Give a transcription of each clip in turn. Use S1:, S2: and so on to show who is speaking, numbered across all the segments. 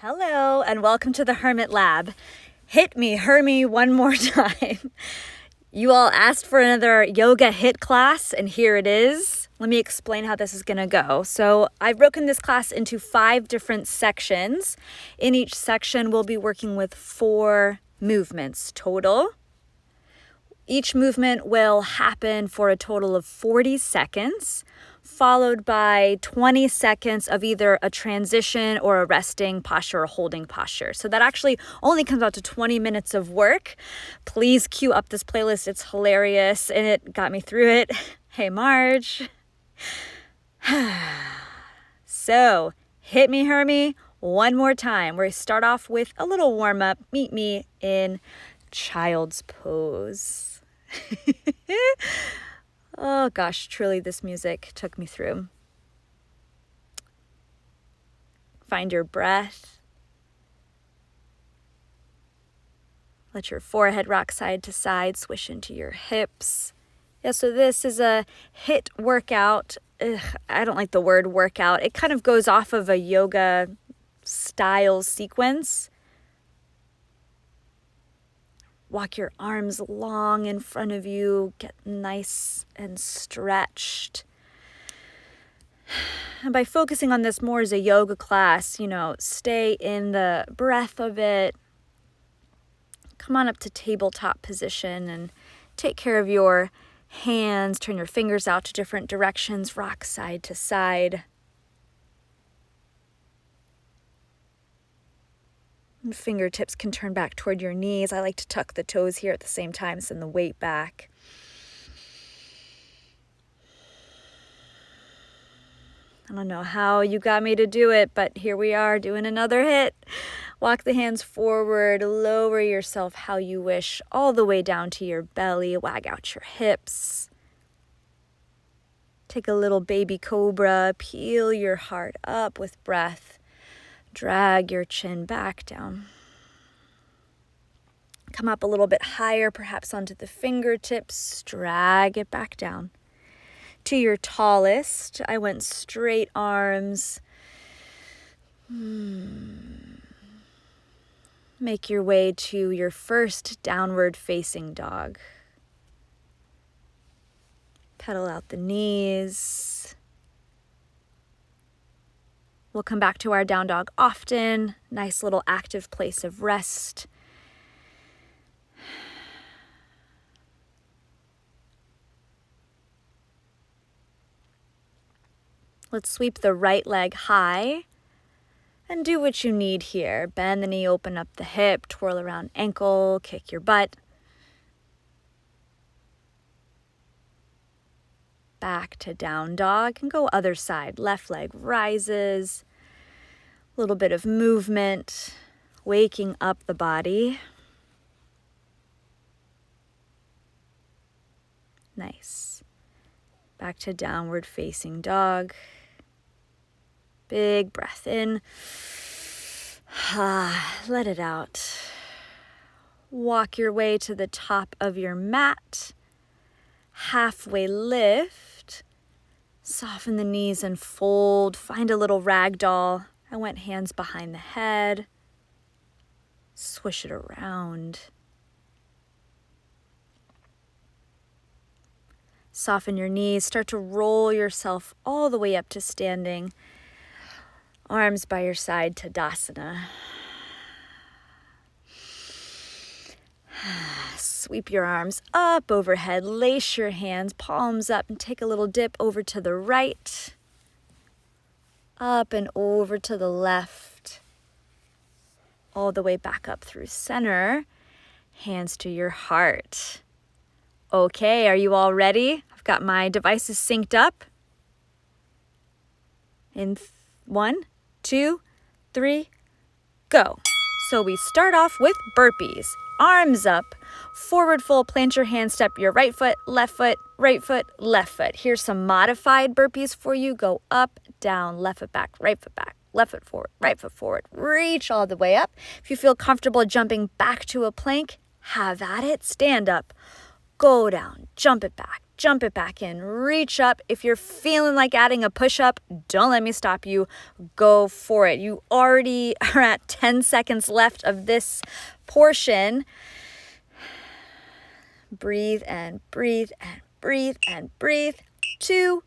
S1: Hello and welcome to the Hermit Lab. Hit me, Hermie, one more time. You all asked for another yoga HIIT class and here it is. Let me explain how this is going to go. So I've broken this class into 5 different sections. In each section we'll be working with 4 movements total. Each movement will happen for a total of 40 seconds, followed by 20 seconds of either a transition or a resting posture or holding posture. So that actually only comes out to 20 minutes of work. Please queue up this playlist. It's hilarious and it got me through it. Hey, Marge. So hit me, Hermie, one more time. We start off with a little warm up. Meet me in child's pose. Oh gosh, truly this music took me through. Find your breath. Let your forehead rock side to side, swish into your hips. Yeah, so this is a HIIT workout. I don't like the word workout. It kind of goes off of a yoga style sequence. Walk your arms long in front of you, get nice and stretched. And by focusing on this more as a yoga class, stay in the breath of it. Come on up to tabletop position and take care of your hands. Turn your fingers out to different directions, rock side to side. And fingertips can turn back toward your knees. I like to tuck the toes here at the same time, send the weight back. I don't know how you got me to do it, but here we are doing another HIIT. Walk the hands forward, lower yourself how you wish, all the way down to your belly. Wag out your hips. Take a little baby cobra, peel your heart up with breath. Drag your chin back down. Come up a little bit higher, perhaps onto the fingertips. Drag it back down. To your tallest, I went straight arms. Make your way to your first downward facing dog. Pedal out the knees. We'll come back to our down dog often. Nice little active place of rest. Let's sweep the right leg high and do what you need here. Bend the knee, open up the hip, twirl around ankle, kick your butt. Back to down dog and go other side. Left leg rises. A little bit of movement, waking up the body. Nice. Back to downward facing dog. Big breath in. Let it out. Walk your way to the top of your mat. Halfway lift. Soften the knees and fold. Find a little ragdoll. I went hands behind the head. Swish it around. Soften your knees. Start to roll yourself all the way up to standing. Arms by your side, Tadasana. Sweep your arms up overhead. Lace your hands, palms up, and take a little dip over to the right. Up and over to the left. All the way back up through center. Hands to your heart. Okay, are you all ready? I've got my devices synced up. In 1, 2, 3, go. So we start off with burpees. Arms up, forward fold, plant your hand, step your right foot, left foot, right foot, left foot. Here's some modified burpees for you. Go up, down, left foot back, left foot forward, right foot forward. Reach all the way up. If you feel comfortable jumping back to a plank, have at it. Stand up, go down, jump it back, jump it back in, reach up. If you're feeling like adding a push-up, don't let me stop you. Go for it. You already are at 10 seconds left of this portion. Breathe and breathe and breathe and breathe. 2,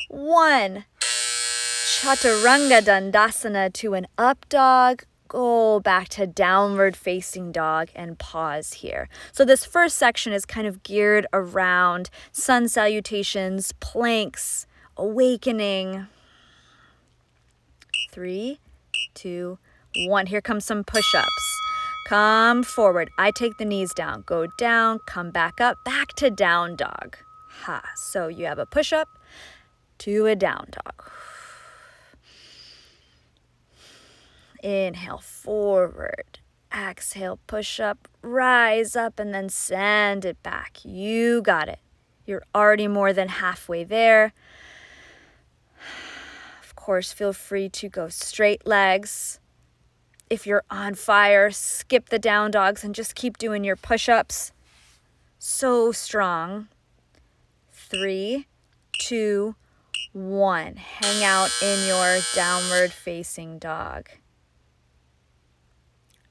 S1: 1. Chaturanga Dandasana to an up dog. Go back to downward facing dog and pause here. So this first section is kind of geared around sun salutations, planks, awakening. 3, 2, 1. Here comes some push-ups. Come forward. I take the knees down. Go down, come back up, back to down dog. Ha. So you have a push-up to a down dog. Inhale, forward. Exhale, push up, rise up, and then send it back. You got it. You're already more than halfway there. Of course, feel free to go straight legs. If you're on fire, skip the down dogs and just keep doing your push-ups. So strong. 3, 2, 1. Hang out in your downward facing dog.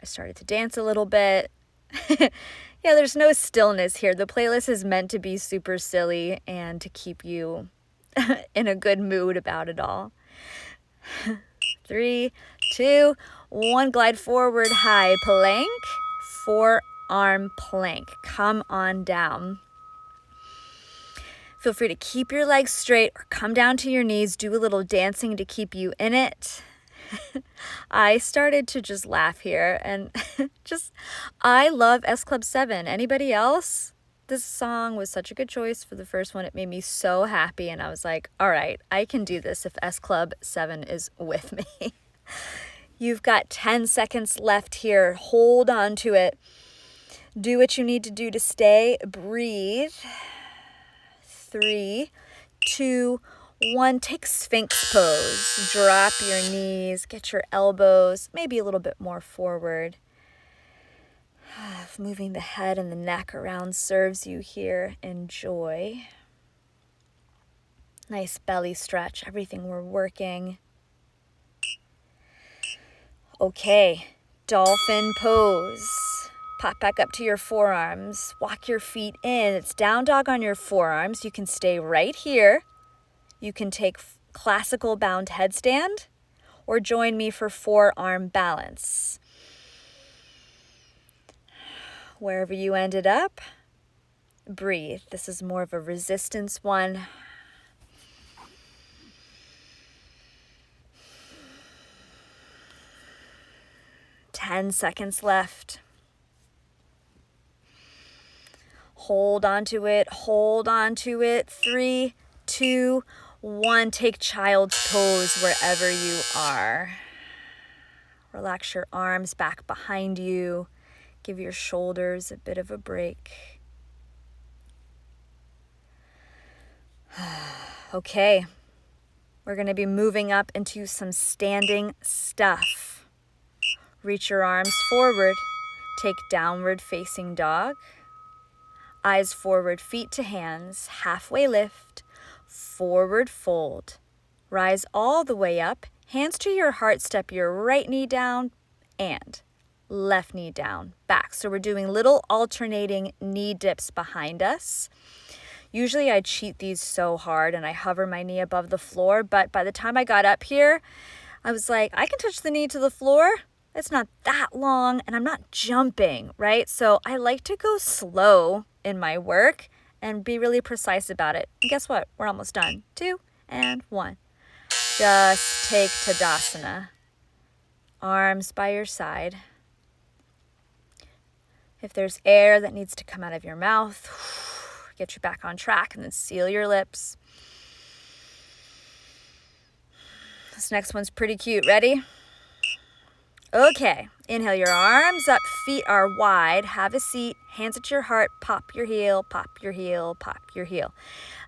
S1: I started to dance a little bit. Yeah, there's no stillness here. The playlist is meant to be super silly and to keep you in a good mood about it all. 3, 2, 1. Glide forward, high plank, forearm plank. Come on down. Feel free to keep your legs straight or come down to your knees. Do a little dancing to keep you in it. I started to just laugh here and I love S Club 7. Anybody else? This song was such a good choice for the first one. It made me so happy and I was like, all right, I can do this if S Club 7 is with me. You've got 10 seconds left here. Hold on to it. Do what you need to do to stay. Breathe. 3, 2, 1. Take Sphinx pose. Drop your knees. Get your elbows maybe a little bit more forward. If moving the head and the neck around serves you here, enjoy. Nice belly stretch. Everything we're working. Okay, dolphin pose. Pop back up to your forearms. Walk your feet in. It's down dog on your forearms. You can stay right here. You can take classical bound headstand or join me for forearm balance. Wherever you ended up, breathe. This is more of a resistance one. Ten seconds left. Hold on to it. Hold on to it. 3, 2, 1. Take child's pose wherever you are. Relax your arms back behind you. Give your shoulders a bit of a break. Okay, we're going to be moving up into some standing stuff. Reach your arms forward. Take downward facing dog. Eyes forward, feet to hands, halfway lift, forward fold. Rise all the way up, hands to your heart, step your right knee down and left knee down, back. So we're doing little alternating knee dips behind us. Usually I cheat these so hard and I hover my knee above the floor, but by the time I got up here, I was like, I can touch the knee to the floor. It's not that long and I'm not jumping, right? So I like to go slow in my work and be really precise about it. And guess what? We're almost done. 2 and 1. Just take Tadasana. Arms by your side. If there's air that needs to come out of your mouth, get you back on track and then seal your lips. This next one's pretty cute. Ready? Okay, inhale your arms up, feet are wide, have a seat, hands at your heart, pop your heel, pop your heel, pop your heel.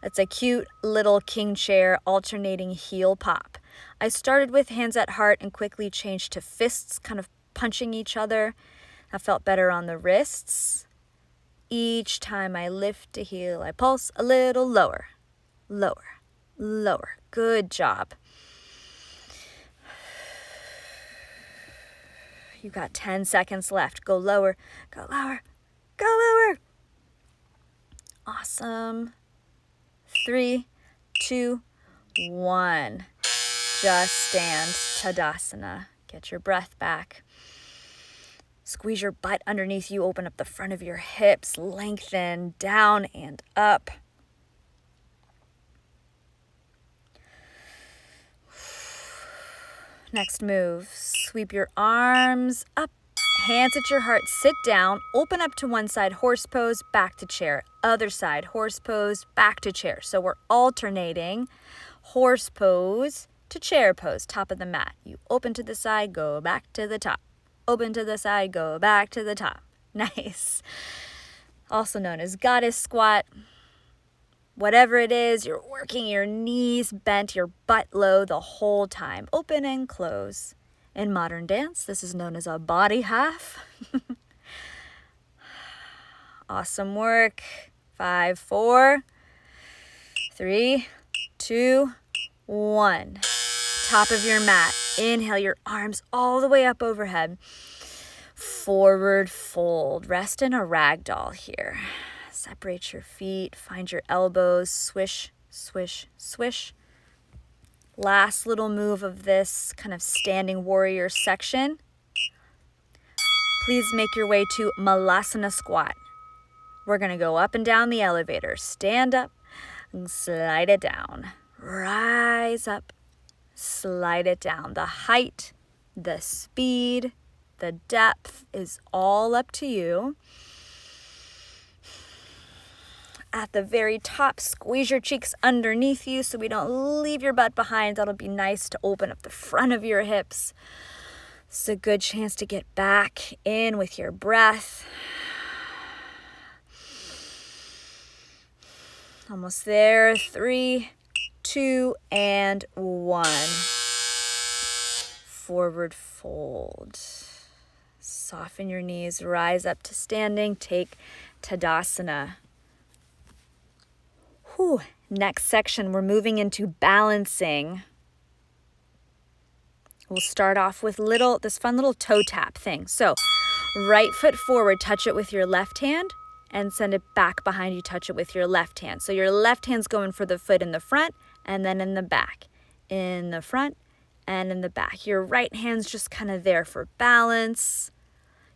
S1: It's a cute little king chair alternating heel pop. I started with hands at heart and quickly changed to fists, kind of punching each other. I felt better on the wrists. Each time I lift a heel, I pulse a little lower, lower, lower. Good job. You got 10 seconds left. Go lower, go lower, go lower. Awesome. 3, 2, 1. Just stand, Tadasana. Get your breath back. Squeeze your butt underneath you. Open up the front of your hips. Lengthen down and up. Next move. Sweep your arms up. Hands at your heart. Sit down. Open up to one side. Horse pose. Back to chair. Other side. Horse pose. Back to chair. So we're alternating horse pose to chair pose. Top of the mat. You open to the side. Go back to the top. Open to the side, go back to the top. Nice. Also known as goddess squat. Whatever it is, you're working your knees bent, your butt low the whole time. Open and close. In modern dance, this is known as a body half. Awesome work. 5, 4, 3, 2, 1. Top of your mat. Inhale your arms all the way up overhead. Forward fold. Rest in a ragdoll here. Separate your feet. Find your elbows. Swish, swish, swish. Last little move of this kind of standing warrior section. Please make your way to Malasana squat. We're going to go up and down the elevator. Stand up and slide it down. Rise up. Slide it down. The height, the speed, the depth is all up to you. At the very top, squeeze your cheeks underneath you so we don't leave your butt behind. That'll be nice to open up the front of your hips. It's a good chance to get back in with your breath. Almost there. 3, 2, and 1. Forward fold. Soften your knees, rise up to standing, take Tadasana. Whew. Next section, we're moving into balancing. We'll start off with this fun little toe tap thing. So right foot forward, touch it with your left hand, and send it back behind you, touch it with your left hand. So your left hand's going for the foot in the front, and then in the back. In the front and in the back. Your right hand's just kind of there for balance.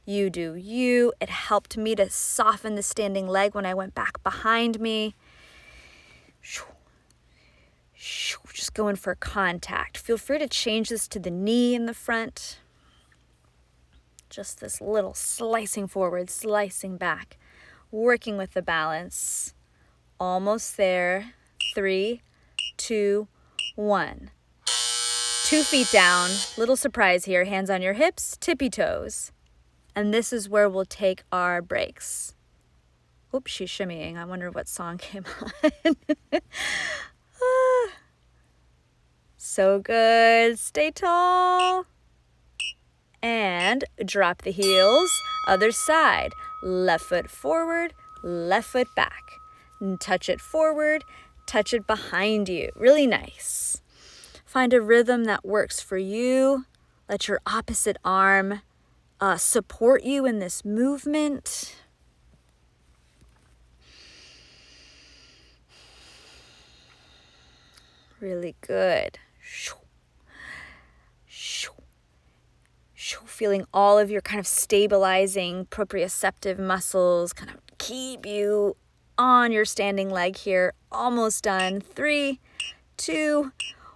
S1: You do you. It helped me to soften the standing leg when I went back behind me. Just going for contact. Feel free to change this to the knee in the front. Just this little slicing forward, slicing back. Working with the balance. Almost there. 3, 2, 1. 2 feet down. Little surprise here. Hands on your hips, tippy toes. And this is where we'll take our breaks. Oops, she's shimmying. I wonder what song came on. So good. Stay tall. And drop the heels. Other side. Left foot forward, left foot back. And touch it forward, touch it behind you. Really nice. Find a rhythm that works for you. Let your opposite arm support you in this movement. Really good. Feeling all of your kind of stabilizing proprioceptive muscles kind of keep you on your standing leg here. Almost done. 3, 2,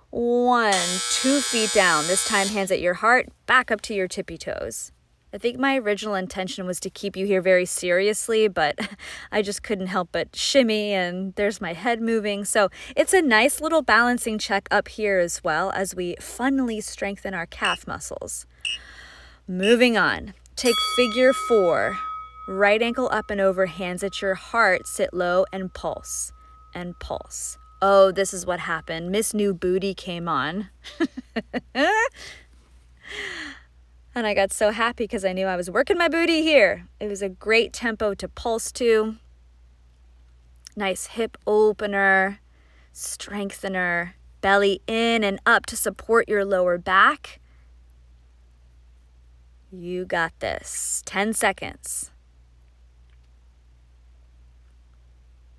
S1: 1. 2 feet down. This time hands at your heart, back up to your tippy toes. I think my original intention was to keep you here very seriously, but I just couldn't help but shimmy, and there's my head moving. So it's a nice little balancing check up here as well as we funnily strengthen our calf muscles. Moving on. Take figure 4. Right ankle up and over, hands at your heart, sit low and pulse. And pulse. Oh, this is what happened. Miss New Booty came on. And I got so happy because I knew I was working my booty here. It was a great tempo to pulse to. Nice hip opener, strengthener, belly in and up to support your lower back. You got this. 10 seconds.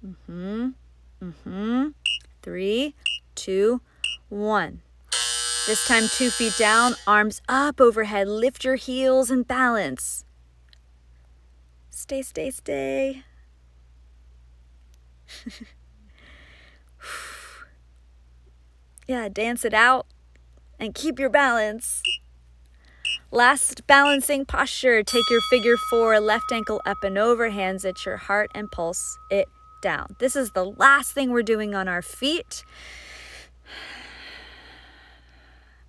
S1: Mm-hmm. Mm-hmm. 3, 2, 1. This time 2 feet down, arms up overhead. Lift your heels and balance. Stay, stay, stay. Yeah, dance it out and keep your balance. Last balancing posture. Take your figure 4, left ankle up and over, hands at your heart, and pulse it down. This is the last thing we're doing on our feet.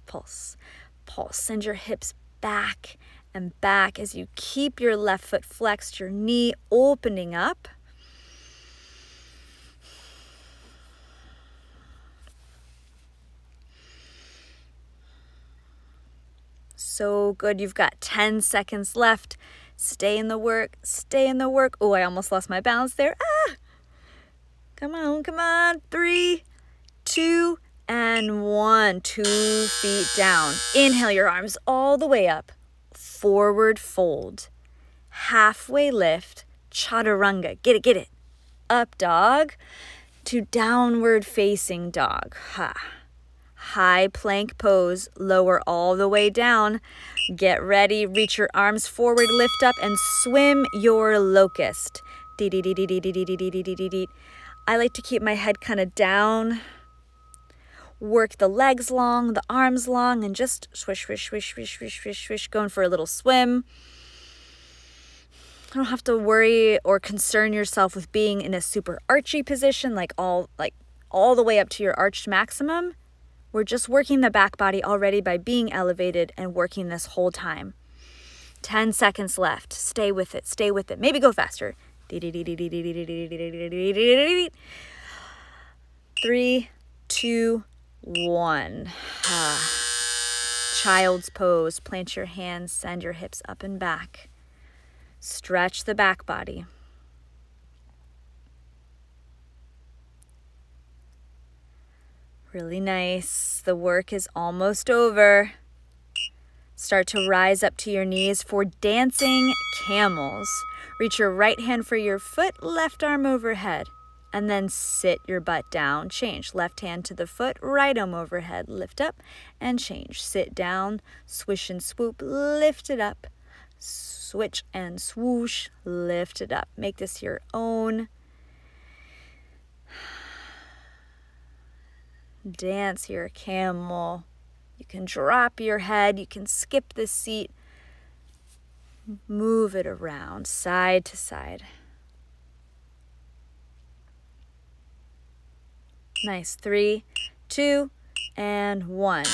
S1: Pulse, pulse. Send your hips back and back as you keep your left foot flexed, your knee opening up. So good. You've got 10 seconds left. Stay in the work. Stay in the work. Oh, I almost lost my balance there. Come on, come on. 3, 2, and 1. 2 feet down. Inhale your arms all the way up. Forward fold. Halfway lift. Chaturanga. Get it, get it. Up dog to downward facing dog. Ha. High plank pose, lower all the way down. Get ready, reach your arms forward, lift up, and swim your locust. I like to keep my head kind of down. Work the legs long, the arms long, and just swish, swish, swish, swish, swish, swish, swish, going for a little swim. You don't have to worry or concern yourself with being in a super archy position, like all the way up to your arched maximum. We're just working the back body already by being elevated and working this whole time. 10 seconds left. Stay with it. Stay with it. Maybe go faster. 3, 2, 1. Child's pose. Plant your hands. Send your hips up and back. Stretch the back body. Really nice. The work is almost over. Start to rise up to your knees for dancing camels. Reach your right hand for your foot, left arm overhead, and then sit your butt down. Change. Left hand to the foot, right arm overhead. Lift up and change. Sit down, swish and swoop, lift it up. Switch and swoosh, lift it up. Make this your own. Dance your camel. You can drop your head. You can skip the seat. Move it around side to side. Nice. 3, 2, and 1.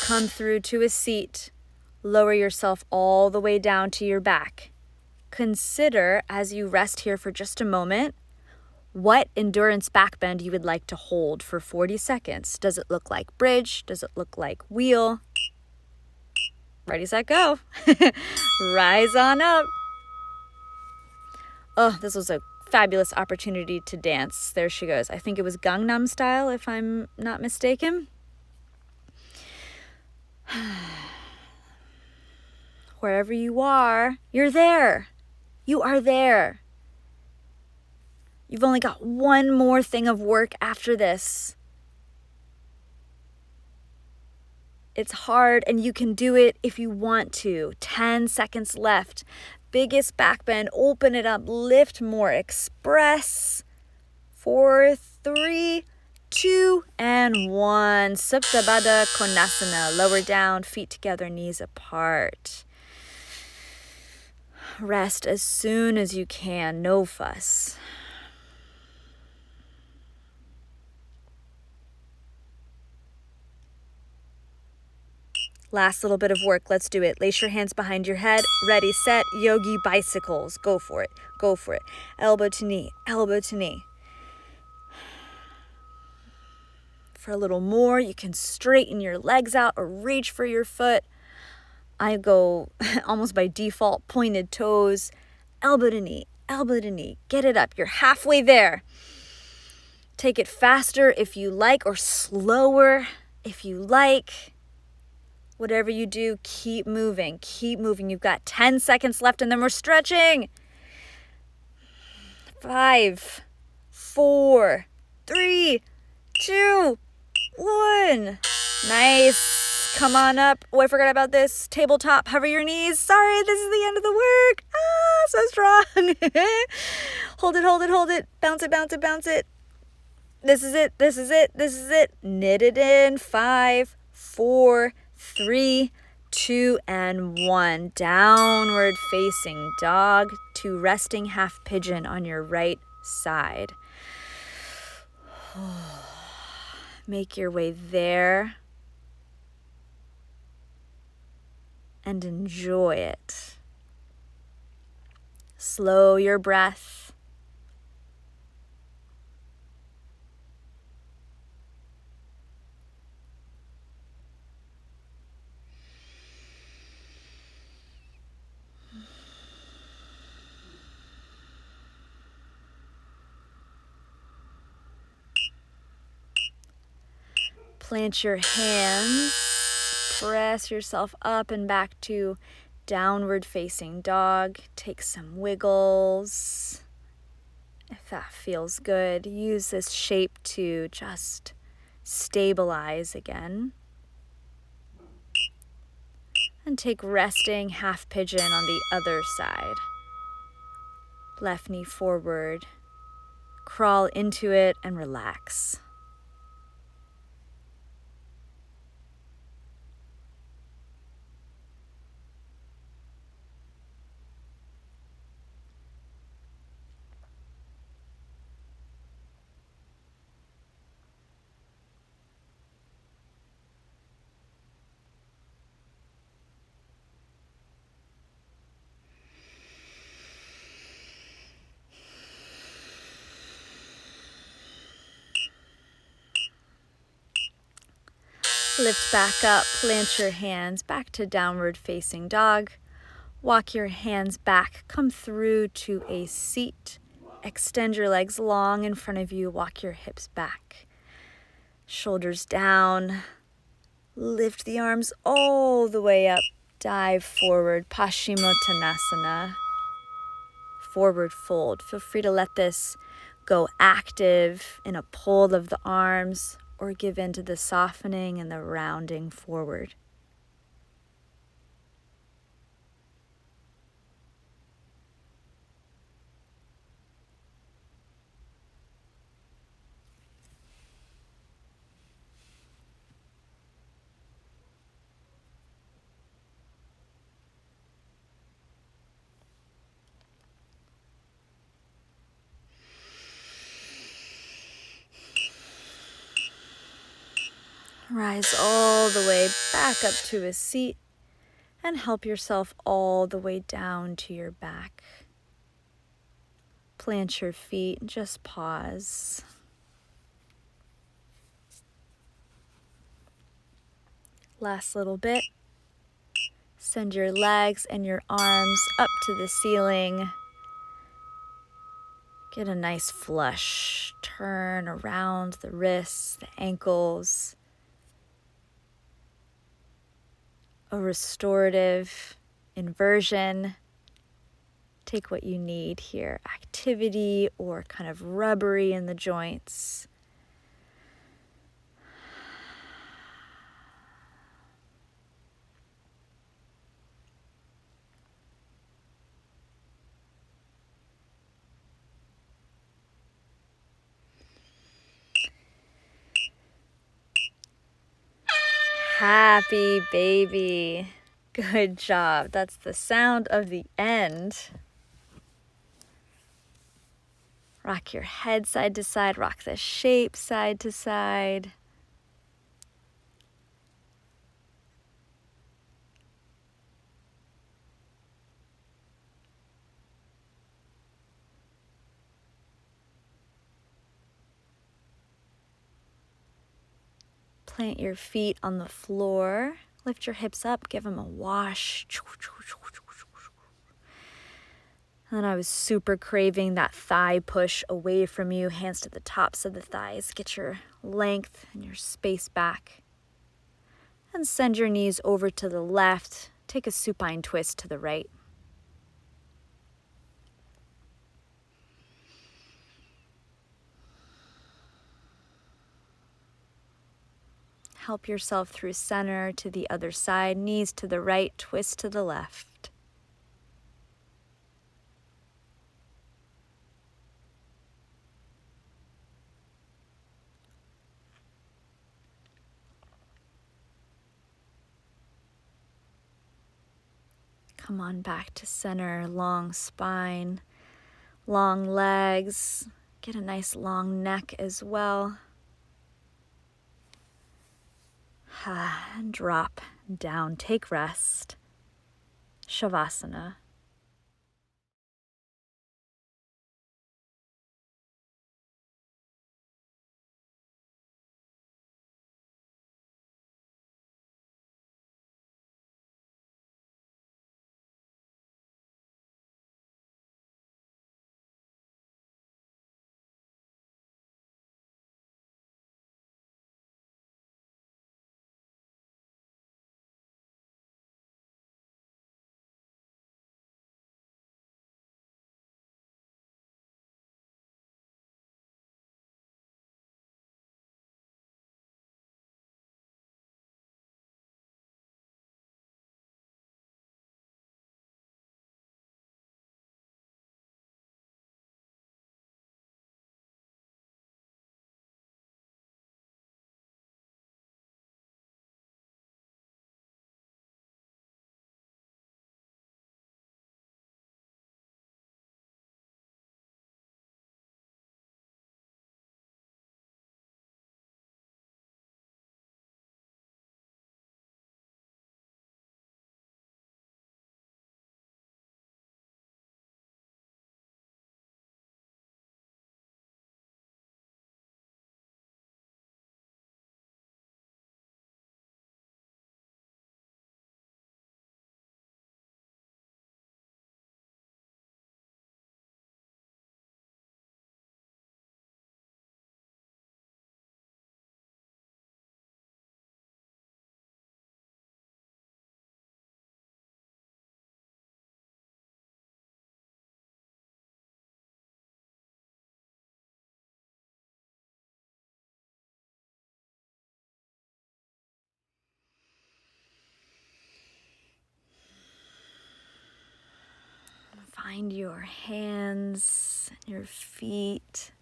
S1: Come through to a seat. Lower yourself all the way down to your back. Consider, as you rest here for just a moment, what endurance back bend you would like to hold for 40 seconds. Does it look like bridge? Does it look like wheel? Ready, set, go. Rise on up. Oh, this was a fabulous opportunity to dance. There she goes. I think it was Gangnam Style, if I'm not mistaken. Wherever you are, you're there. You are there. You've only got one more thing of work after this. It's hard and you can do it if you want to. 10 seconds left. Biggest back bend. Open it up. Lift more. Express. 4, 3, 2, and 1. Supta Baddha Konasana. Lower down. Feet together. Knees apart. Rest as soon as you can. No fuss. Last little bit of work. Let's do it. Lace your hands behind your head. Ready, set, yogi bicycles. Go for it. Go for it. Elbow to knee. Elbow to knee. For a little more, you can straighten your legs out or reach for your foot. I go almost by default, pointed toes, elbow to knee, elbow to knee. Get it up. You're halfway there. Take it faster if you like, or slower if you like. Whatever you do, keep moving. Keep moving. You've got 10 seconds left, and then we're stretching. 5, 4, 3, 2, 1. Nice. Come on up. Oh, I forgot about this. Tabletop. Hover your knees. Sorry, this is the end of the work. So strong. Hold it, hold it, hold it. Bounce it, bounce it, bounce it. This is it. This is it. This is it. Knit it in. 5, 4, 3, 2, and 1. Downward facing dog to resting half pigeon on your right side. Make your way there and enjoy it. Slow your breath. Plant your hands, press yourself up and back to downward facing dog. Take some wiggles. If that feels good, use this shape to just stabilize again. And take resting half pigeon on the other side. Left knee forward. Crawl into it and relax. Lift back up, plant your hands back to downward facing dog. Walk your hands back, come through to a seat. Extend your legs long in front of you, walk your hips back. Shoulders down. Lift the arms all the way up. Dive forward, Paschimottanasana. Forward fold. Feel free to let this go active in a pull of the arms, or give in to the softening and the rounding forward. Rise all the way back up to a seat and help yourself all the way down to your back. Plant your feet and just pause. Last little bit. Send your legs and your arms up to the ceiling. Get a nice flush. Turn around the wrists, the ankles. A restorative inversion. Take what you need here. Activity or kind of rubbery in the joints. Happy baby. Good job. That's the sound of the end. Rock your head side to side. Rock the shape side to side. Plant your feet on the floor. Lift your hips up, give them a wash. And then I was super craving that thigh push away from you, hands to the tops of the thighs. Get your length and your space back. And send your knees over to the left. Take a supine twist to the right. Help yourself through center to the other side, knees to the right, twist to the left. Come on back to center, long spine, long legs. Get a nice long neck as well. And drop down, take rest. Shavasana. Find your hands, your feet,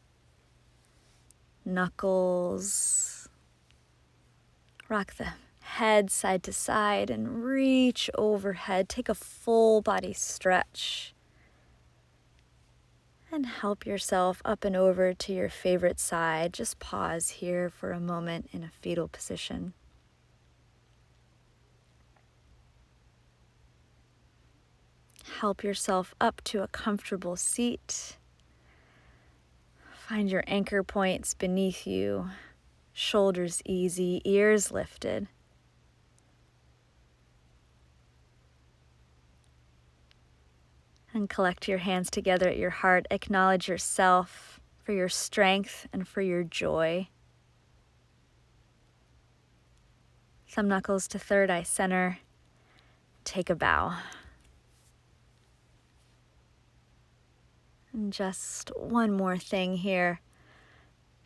S1: knuckles. Rock the head side to side and reach overhead. Take a full body stretch. And help yourself up and over to your favorite side. Just pause here for a moment in a fetal position. Help yourself up to a comfortable seat. Find your anchor points beneath you. Shoulders easy, ears lifted. And collect your hands together at your heart. Acknowledge yourself for your strength and for your joy. Thumb knuckles to third eye center. Take a bow. And just one more thing here.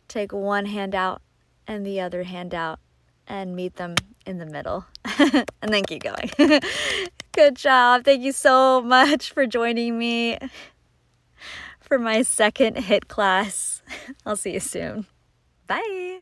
S1: Take one hand out and the other hand out and meet them in the middle. And then keep going. Good job. Thank you so much for joining me for my second HIIT class. I'll see you soon. Bye.